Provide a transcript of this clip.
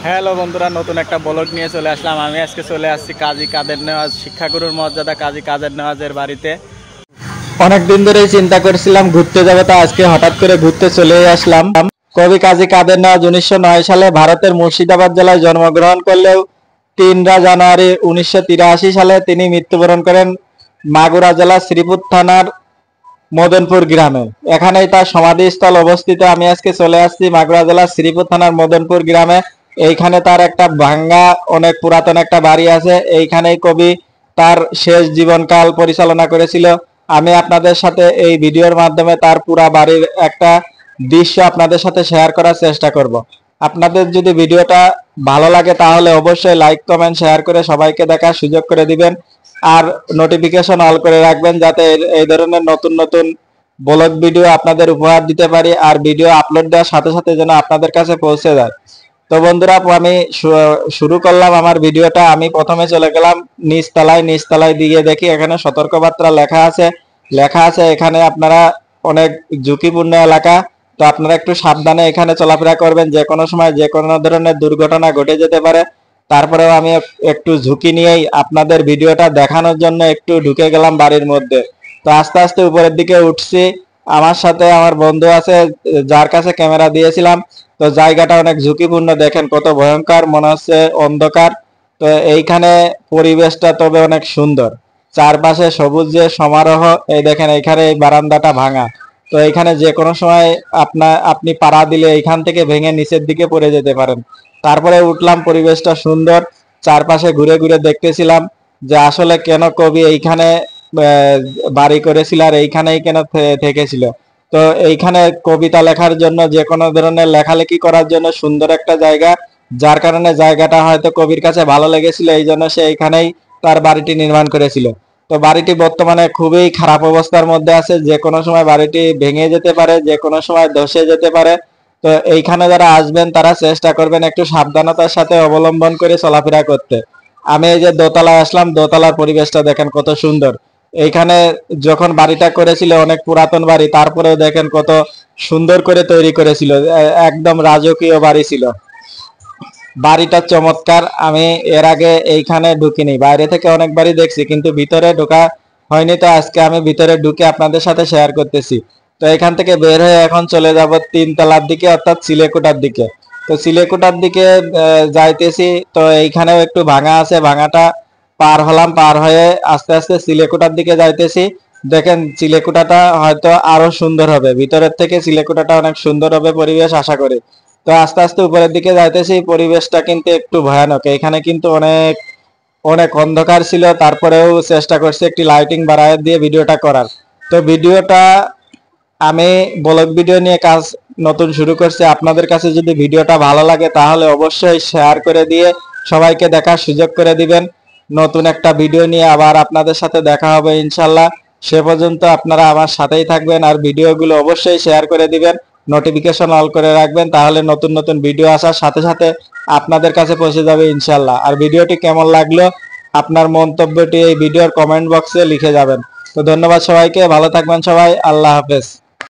Hello বন্ধুরা, নতুন একটা ব্লগ নিয়ে চলে আসলাম। আমি আজকে চলে আসছি কাজী কাদের নেওয়াজ, শিক্ষাগুরুর মর্যাদা কাজী কাদের নেওয়াজের বাড়িতে। অনেক দিন ধরেই চিন্তা করছিলাম ঘুরতে যাবো, তা আজকে হঠাৎ করে ঘুরতে চলে আসলাম। কবি কাজী কাদের নেওয়াজ 1909 সালে ভারতের মুর্শিদাবাদ জেলায় জন্মগ্রহণ করলেও 3 জানুয়ারি 1983 সালে তিনি মৃত্যুবরণ করেন মাগুরা জেলার শ্রীপুর থানার মদনপুর গ্রামে। এখানেই তার সমাধিস্থল অবস্থিত। আমি আজকে চলে আসছি মাগুরা জেলার শ্রীপুর থানার মদনপুর গ্রামে। এইখানে তার একটা ভাঙ্গা অনেক পুরাতন একটা বাড়ি আছে। এইখানেই কবি তার শেষ জীবনকাল পরিচালনা করেছিল। আমি আপনাদের সাথে এই ভিডিওর মাধ্যমে তার পুরা বাড়ির একটা দৃশ্য আপনাদের সাথে শেয়ার করার চেষ্টা করব। আপনাদের যদি ভিডিওটা ভালো লাগে তাহলে অবশ্যই লাইক কমেন্ট শেয়ার করে সবাইকে দেখার সুযোগ করে দিবেন, আর নোটিফিকেশন অল করে রাখবেন যাতে এই ধরনের নতুন নতুন ব্লগ ভিডিও আপনাদের উপহার দিতে পারি, আর ভিডিও আপলোড দেওয়ার সাথে সাথে যেন আপনাদের কাছে পৌঁছে যায়। তো বন্ধুরা, আমি শুরু করলাম আমার ভিডিওটা। আমি প্রথমে চলে গেলাম নিচতলায় দিয়ে দেখি এখানে সতর্কবার্তা লেখা আছে এখানে আপনারা অনেক ঝুঁকিপূর্ণ এলাকা, তো আপনারা একটু সাবধানে এখানে চলাফেরা করবেন, যে কোনো সময় যে কোনো ধরনের দুর্ঘটনা ঘটে যেতে পারে। তারপরেও আমি একটু ঝুঁকি নিয়েই আপনাদের ভিডিওটা দেখানোর জন্য একটু ঢুকে গেলাম বাড়ির মধ্যে। তো আস্তে আস্তে উপরের দিকে উঠছি। আমার সাথে আমার বন্ধু আছে যার কাছে ক্যামেরা দিয়েছিলাম। তো জায়গাটা অনেক ঝুঁকিপূর্ণ, দেখেন কত ভয়ঙ্কর, মনে হচ্ছে অন্ধকার। তো এইখানে পরিবেশটা তবে অনেক সুন্দর, চারপাশে সবুজ যে সমারোহ। এই দেখেন এইখানে এই বারান্দাটা ভাঙা, তো এইখানে যে কোনো সময় আপনি পাড়া দিলে এইখান থেকে ভেঙে নিচের দিকে পড়ে যেতে পারেন। তারপরে উঠলাম, পরিবেশটা সুন্দর, চারপাশে ঘুরে ঘুরে দেখতেছিলাম যে আসলে কেন কবি এইখানে বাড়ি করেছিল আর এইখানেই কেন থেকেছিল। তো এইখানে কবিতা লেখার জন্য, যে কোনো ধরনের লেখালেখি করার জন্য সুন্দর একটা জায়গা, যার কারণে জায়গাটা হয়তো কবির কাছে ভালো লেগেছিল, এই জন্য সে এইখানেই তার বাড়িটি নির্মাণ করেছিল। তো বাড়িটি বর্তমানে খুবই খারাপ অবস্থার মধ্যে আছে, যে কোনো সময় বাড়িটি ভেঙে যেতে পারে, যে কোনো সময় ধসে যেতে পারে। তো এইখানে যারা আসবেন তারা চেষ্টা করবেন একটু সাবধানতার সাথে অবলম্বন করে চলাফেরা করতে। আমি এই যে দোতলায় আসলাম, দোতলার পরিবেশটা দেখেন কত সুন্দর। এইখানে যখন বাড়িটা করেছিল, অনেক পুরাতন বাড়ি, তারপরেও দেখেন কত সুন্দর করে তৈরি করেছিল, একদম রাজকীয় বাড়ি ছিল। বাড়িটা চমৎকার। আমি এর আগে এইখানে ঢুকিনি, বাইরে থেকে অনেক বাড়ি দেখছি কিন্তু ভিতরে ঢোকা হয়নি। তো আজকে আমি ভিতরে ঢুকে আপনাদের সাথে শেয়ার করতেছি। তো এখান থেকে বের হয়ে এখন চলে যাব 3 তলার দিকে, অর্থাৎ সিলেকোঠার দিকে। তো সিলেকোঠার দিকে যাইতেছি। তো এইখানেও একটু ভাঙা আছে, ভাঙাটা পার হলাম, পার হয়ে আস্তে আস্তে সিলেকোঠার দিকে যাইতেছি। দেখেন চিলেকোঠাটা হয়তো আরো সুন্দর হবে, ভিতরের থেকে চিলেকোঠাটা অনেক সুন্দর হবে পরিবেশ, আশা করি। তো আস্তে আস্তে উপরের দিকে যাইতেছি। পরিবেশটা কিন্তু একটু ভয়ানক, এখানে কিন্তু অনেক অনেক অন্ধকার ছিল, তারপরেও চেষ্টা করছি একটি লাইটিং বাড়ায় দিয়ে ভিডিওটা করার। তো ভিডিওটা আমি ব্লগ ভিডিও নিয়ে কাজ নতুন শুরু করছি। আপনাদের কাছে যদি ভিডিওটা ভালো লাগে তাহলে অবশ্যই শেয়ার করে দিয়ে সবাইকে দেখার সুযোগ করে দিবেন। নতুন একটা ভিডিও নিয়ে আবার আপনাদের সাথে দেখা হবে ইনশাল্লাহ। সে পর্যন্ত আপনারা আমার সাথেই থাকবেন, আর ভিডিওগুলো অবশ্যই শেয়ার করে দিবেন, নোটিফিকেশন অল করে রাখবেন, তাহলে নতুন নতুন ভিডিও আসার সাথে সাথে আপনাদের কাছে পৌঁছে যাবে ইনশাল্লাহ। আর ভিডিওটি কেমন লাগলো আপনার মন্তব্যটি এই ভিডিওর কমেন্ট বক্সে লিখে যাবেন। তো ধন্যবাদ সবাইকে, ভালো থাকবেন সবাই, আল্লাহ হাফেজ।